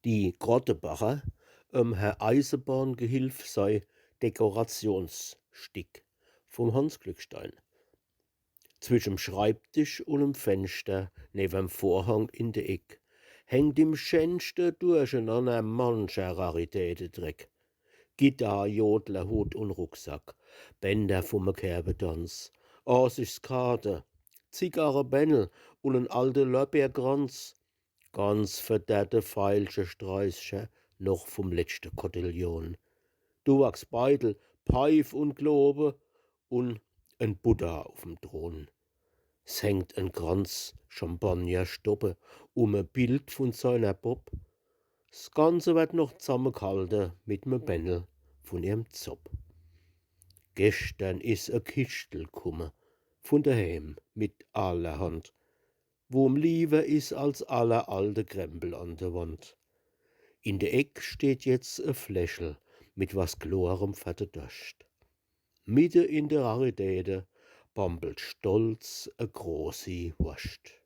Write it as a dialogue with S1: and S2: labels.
S1: Die Grottebacher, Herr Eisenbahngehilf sei Dekorationsstick von Hans Glückstein. Zwischem Schreibtisch und 'm Fenster neben'm Vorhang in de Eck hängt im schönsten Durcheinander mancher Raritätendreck. Gitarr, Jodler, Hut und Rucksack, Bänder vum Kerbetanz, Karte, Zigarrenbändel und 'n alter Lorbeerkranz, ganz verdärrte feilsche Sträußcher noch vom letzte Kotillon, Duwachsbeitel, Pfeif und Globe und 'n Buddha auf'm Thron. S hängt 'n Kranz Champagnerstoppe e Bild von seiner Bob. S Ganze wird noch zusammengehalten mit 'nem Bändel von ihrem Zopp. Gestern is e Kistel kumme von daheim mit allerhand, wo'm lieber is als aller alte Krempel an der Wand. In der Eck steht jetzt e Fläschel mit was Chlorem für de Durst. Mitte in de Raritäte bampelt stolz e großi Wurst.